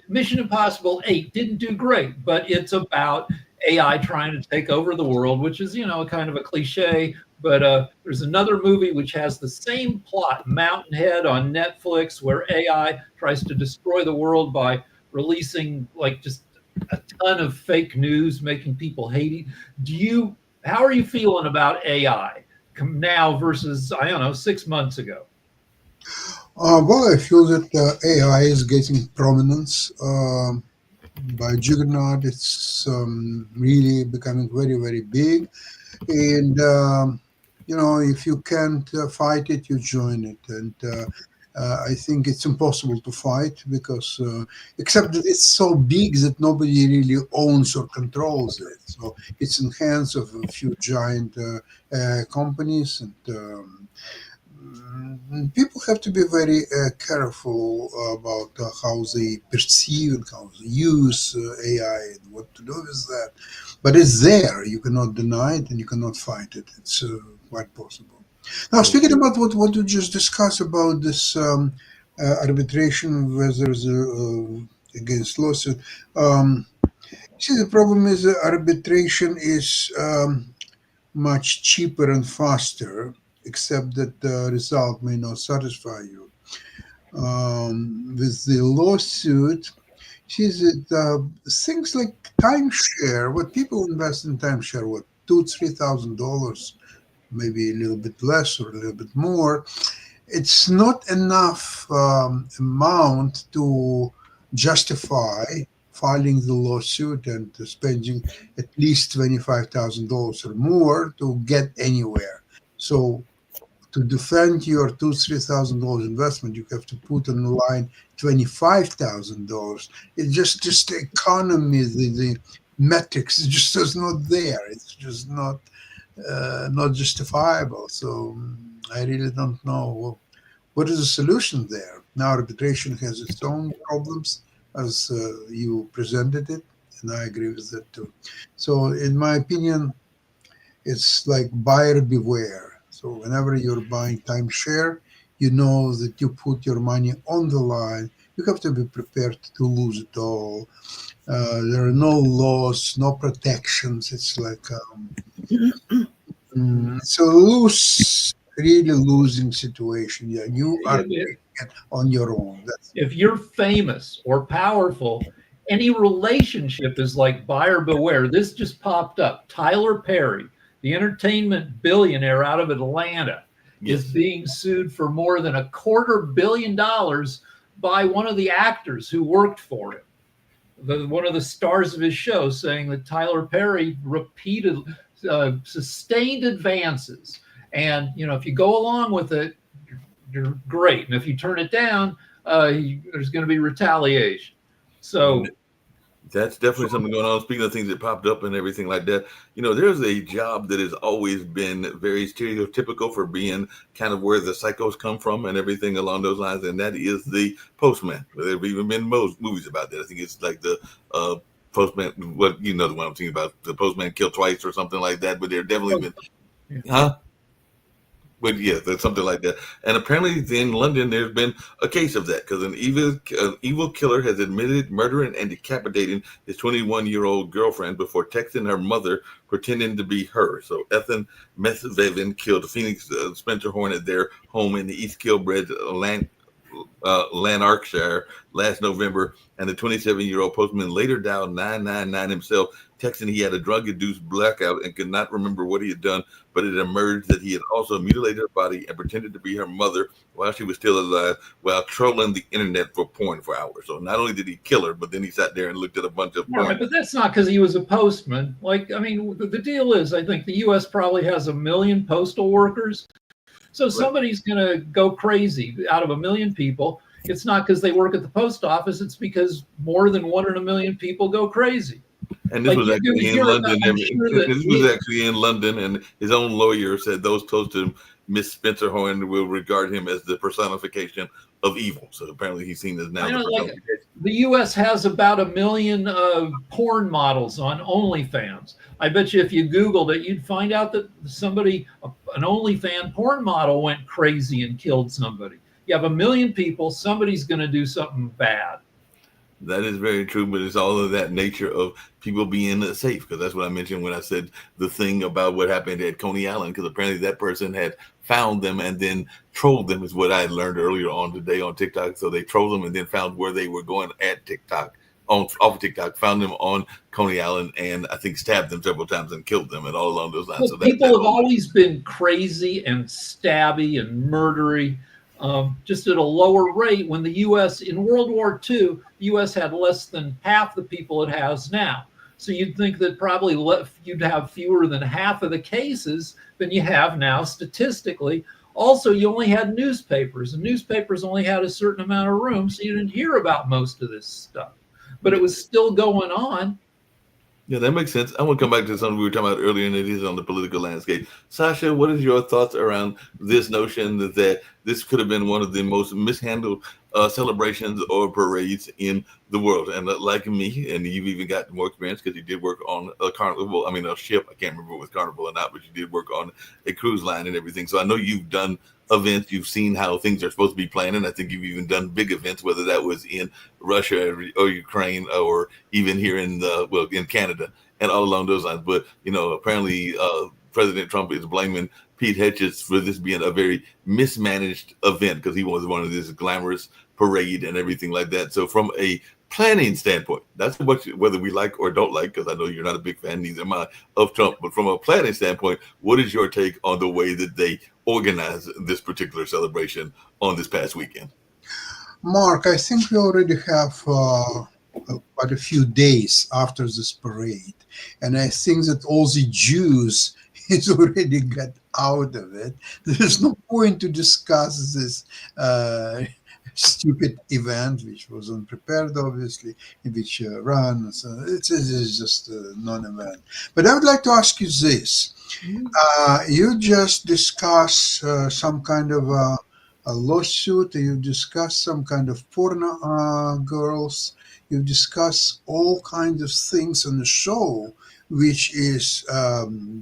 Mission Impossible 8 didn't do great, but it's about AI trying to take over the world, which is, a kind of a cliche. But there's another movie which has the same plot, Mountainhead, on Netflix, where AI tries to destroy the world by releasing just a ton of fake news, making people hate it. How are you feeling about AI now versus, 6 months ago? Well, I feel that AI is getting prominence by juggernaut. It's really becoming very, very big. And, if you can't fight it, you join it. And I think it's impossible to fight, because except that it's so big that nobody really owns or controls it. So it's in hands of a few giant companies, and people have to be very careful about how they perceive and how they use AI and what to do with that. But it's there. You cannot deny it, and you cannot fight it. It's quite possible. Now, speaking about what you just discussed about this arbitration, whether it's against lawsuit, see, the problem is that arbitration is much cheaper and faster, except that the result may not satisfy you. With the lawsuit, see, that things like timeshare, what people invest in timeshare, what, $2,000-$3,000, maybe a little bit less or a little bit more, it's not enough amount to justify filing the lawsuit and spending at least $25,000 or more to get anywhere. So to defend your $2,000-$3,000 investment, you have to put on the line $25,000. It's just the economy, the metrics, it just is not there. It's just not justifiable. So I really don't know what is the solution there. Now, arbitration has its own problems, as you presented it, and I agree with that too. So in my opinion, it's like buyer beware. So whenever you're buying timeshare, you know that you put your money on the line. You have to be prepared to lose it all. There are no laws, no protections. It's like so really losing situation. Yeah, you are on your own. If you're famous or powerful, any relationship is like buyer beware. This just popped up. Tyler Perry, the entertainment billionaire out of Atlanta, is being sued for more than $250 million by one of the actors who worked for him. One of the stars of his show, saying that Tyler Perry repeated sustained advances And if you go along with it, you're great. And if you turn it down, there's going to be retaliation. So that's definitely something going on. Speaking of things that popped up and everything like that, there's a job that has always been very stereotypical for being kind of where the psychos come from and everything along those lines, and that is the postman. There have even been movies about that. I think it's like the postman. What the one I'm thinking about, the postman killed twice or something like that. But there definitely been, huh? But yeah, that's something like that. And apparently in London, there's been a case of that because an evil killer has admitted murdering and decapitating his 21-year-old girlfriend before texting her mother pretending to be her. So Ethan Methvevin killed Phoenix Spencer Horn at their home in the East Kilbride, Lanarkshire last November, and the 27-year-old postman later dialed 999 himself, texting he had a drug-induced blackout and could not remember what he had done, but it emerged that he had also mutilated her body and pretended to be her mother while she was still alive, while trolling the internet for porn for hours. So not only did he kill her, but then he sat there and looked at a bunch of porn. Right, but that's not because he was a postman. The deal is, I think the U.S. probably has 1 million postal workers. So somebody's going to go crazy out of 1 million people. It's not because they work at the post office. It's because more than 1 in 1 million people go crazy. And this was actually in London. This was actually in London, and his own lawyer said those close to Miss Spencer Horn will regard him as the personification of evil. So apparently he's seen as now the personification. The U.S. has about 1 million porn models on OnlyFans. I bet you if you Googled it, you'd find out that an OnlyFans porn model went crazy and killed somebody. You have 1 million people, somebody's going to do something bad. That is very true, but it's all of that nature of people being safe, because that's what I mentioned when I said the thing about what happened at Coney Island, because apparently that person had found them and then trolled them, is what I learned earlier on today on TikTok. So they trolled them and then found where they were going at TikTok, off of TikTok, found them on Coney Island, and I think stabbed them several times and killed them and all along those lines. Well, so people have always been crazy and stabby and murdery. Just at a lower rate. When the U.S. in World War II, the U.S. had less than half the people it has now. So you'd think that probably you'd have fewer than half of the cases than you have now statistically. Also, you only had newspapers, and newspapers only had a certain amount of room, so you didn't hear about most of this stuff. But it was still going on. Yeah, that makes sense. I want to come back to something we were talking about earlier, and it is on the political landscape. Sasha, what is your thoughts around this notion that this could have been one of the most mishandled celebrations or parades in the world? And like me, and you've even got more experience because you did work on a carnival. I mean, a ship. I can't remember if it was Carnival or not, but you did work on a cruise line and everything. So I know you've done events, you've seen how things are supposed to be planned, and I think you've even done big events, whether that was in Russia or Ukraine or even here in Canada and all along those lines. But apparently President Trump is blaming Pete Hetchets for this being a very mismanaged event because he was one of this glamorous parade and everything like that. So from a planning standpoint, that's whether we like or don't like, because I know you're not a big fan, neither am I, of Trump. But from a planning standpoint, what is your take on the way that they organize this particular celebration on this past weekend? Mark, I think we already have quite a few days after this parade. And I think that all the Jews is already got out of it. There's no point to discuss this stupid event, which was unprepared, obviously, in which ran. So it's just a non-event. But I would like to ask you this. You just discussed some kind of a lawsuit. You discussed some kind of porno girls. You discuss all kinds of things on the show, which is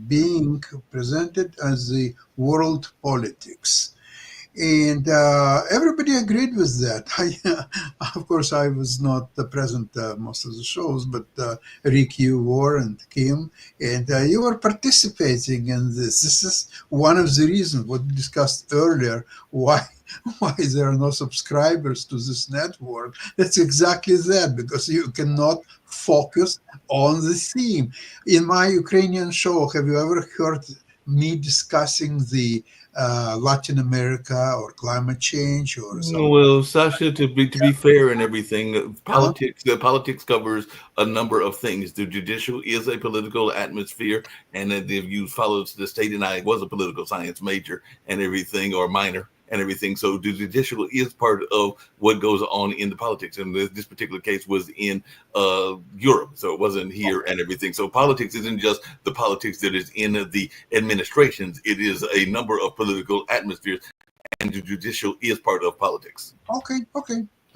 being presented as the world politics. And everybody agreed with that. Of course, I was not present most of the shows, but Rick, you were, and Kim, and you were participating in this. This is one of the reasons what we discussed earlier, why there are no subscribers to this network. That's exactly that, because you cannot focus on the theme. In my Ukrainian show, have you ever heard me discussing the Latin America or climate change or something? Well, Sasha, to be fair and everything, politics covers a number of things. The judicial is a political atmosphere, and if you follow the state, and I was a political science major and everything, or minor and everything. So the judicial is part of what goes on in the politics. And this particular case was in Europe, so it wasn't here and everything. So politics isn't just the politics that is in the administrations. It is a number of political atmospheres, and the judicial is part of politics. Okay.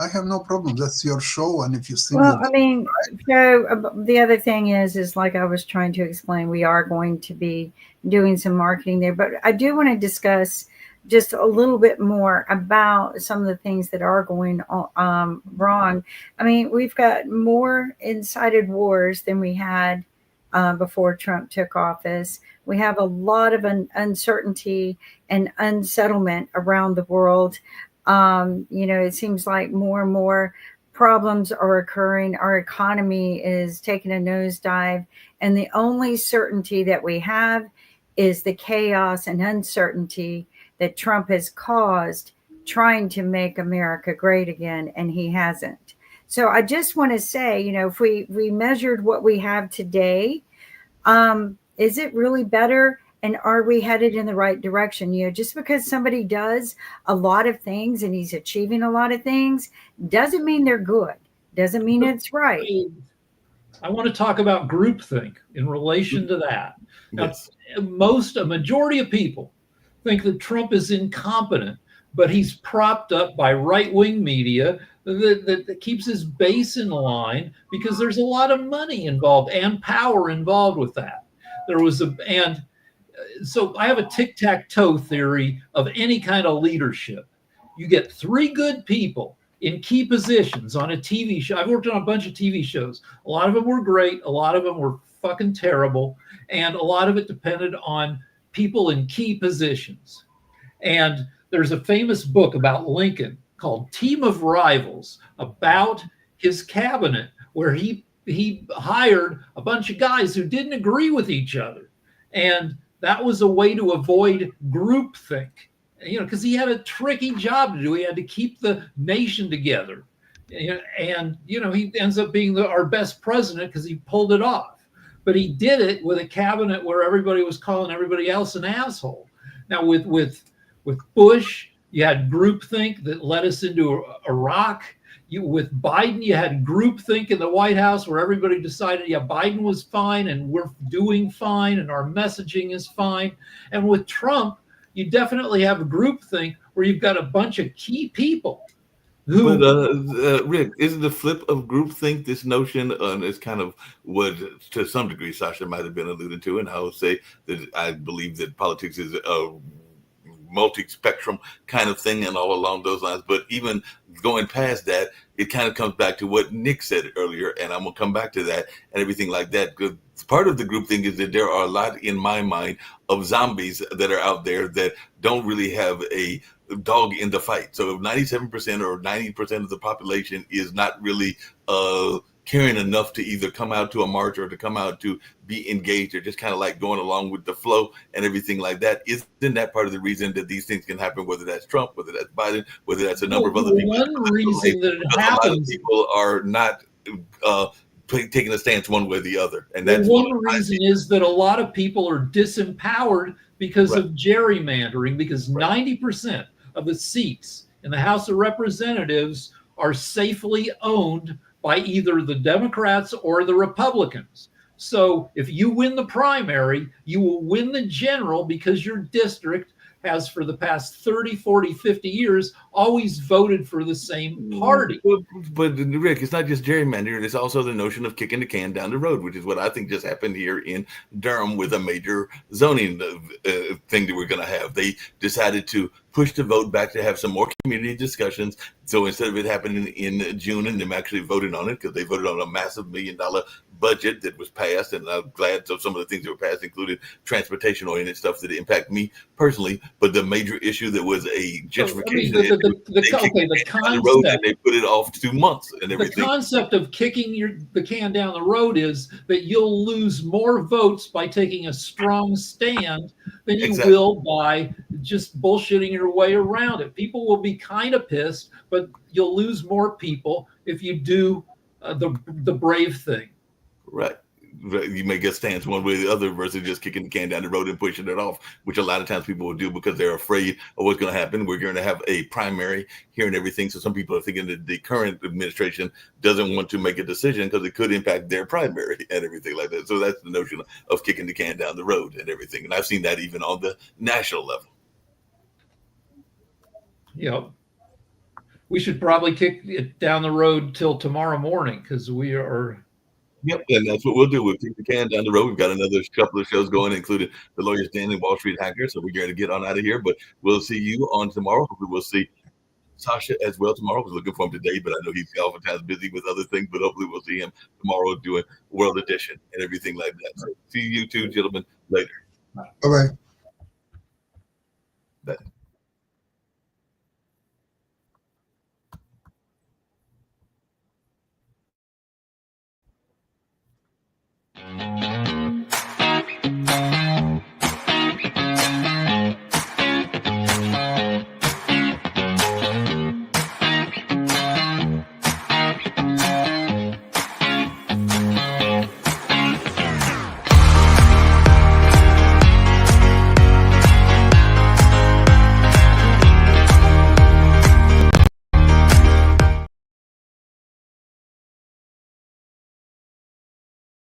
I have no problem. That's your show, and if you think Well, I mean, so the other thing is like I was trying to explain, we are going to be doing some marketing there, but I do want to discuss just a little bit more about some of the things that are going on wrong. I mean, we've got more incited wars than we had before Trump took office. We have a lot of uncertainty and unsettlement around the world. It seems like more and more problems are occurring. Our economy is taking a nosedive, and the only certainty that we have is the chaos and uncertainty that Trump has caused trying to make America great again, and he hasn't. So I just want to say, if we measured what we have today, is it really better? And are we headed in the right direction? Just because somebody does a lot of things and he's achieving a lot of things doesn't mean they're good. Doesn't mean it's right. I want to talk about groupthink in relation to that. Yes. Now, a majority of people think that Trump is incompetent, but he's propped up by right-wing media that keeps his base in line because there's a lot of money involved and power involved with that. So I have a tic-tac-toe theory of any kind of leadership. You get three good people in key positions on a TV show. I've worked on a bunch of TV shows. A lot of them were great. A lot of them were fucking terrible. And a lot of it depended on people in key positions. And there's a famous book about Lincoln called Team of Rivals, about his cabinet, where he hired a bunch of guys who didn't agree with each other. And that was a way to avoid groupthink, because he had a tricky job to do. He had to keep the nation together. And, he ends up being our best president because he pulled it off. But he did it with a cabinet where everybody was calling everybody else an asshole. Now, with Bush, you had groupthink that led us into Iraq. With Biden, you had groupthink in the White House where everybody decided, Biden was fine and we're doing fine and our messaging is fine. And with Trump, you definitely have groupthink where you've got a bunch of key people. Rick, isn't the flip of groupthink this notion, is kind of what, to some degree, Sasha might have been alluding to, and I would say that I believe that politics is a multi-spectrum kind of thing and all along those lines. But even going past that, it kind of comes back to what Nick said earlier, and I'm going to come back to that and everything like that. Because part of the group thing is that there are a lot, in my mind, of zombies that are out there that don't really have a dog in the fight. So if 97% or 90% of the population is not really caring enough to either come out to a march or to come out to be engaged, or just kind of like going along with the flow and everything like that, isn't that part of the reason that these things can happen, whether that's Trump, whether that's Biden, whether that's a number of other people? One reason that it happens, a lot of people are not taking a stance one way or the other, and that's one reason is that a lot of people are disempowered because of gerrymandering, because 90% of the seats in the House of Representatives are safely owned by either the Democrats or the Republicans. So if you win the primary, you will win the general because your district has, for the past 30, 40, 50 years, always voted for the same party. But Rick, it's not just gerrymandering. It's also the notion of kicking the can down the road, which is what I think just happened here in Durham with a major zoning thing that we're going to have. They decided to push the vote back to have some more community discussions. So instead of it happening in June and them actually voting on it, because they voted on a massive $1 million budget that was passed, and I'm glad. So some of the things that were passed included transportation oriented stuff that impact me personally. But the major issue that was a gentrification issue, the on the road, and they put it off 2 months and everything. The concept of kicking the can down the road is that you'll lose more votes by taking a strong stand than you will by just bullshitting your way around it. People will be kind of pissed, but you'll lose more people if you do the brave thing. Right. You may get stands one way or the other versus just kicking the can down the road and pushing it off, which a lot of times people will do because they're afraid of what's going to happen. We're going to have a primary here and everything. So some people are thinking that the current administration doesn't want to make a decision because it could impact their primary and everything like that. So that's the notion of kicking the can down the road and everything. And I've seen that even on the national level. Yeah. We should probably kick it down the road till tomorrow morning because we are. Yep, and that's what we'll do. We'll kick the can down the road. We've got another couple of shows going, including the Lawyer's Den and Wall Street Hacker. So we're going to get on out of here, but we'll see you on tomorrow. Hopefully we'll see Sasha as well tomorrow. I was looking for him today, but I know he's oftentimes busy with other things, but hopefully we'll see him tomorrow doing World Edition and everything like that. So see you two gentlemen later. Bye-bye. Bye.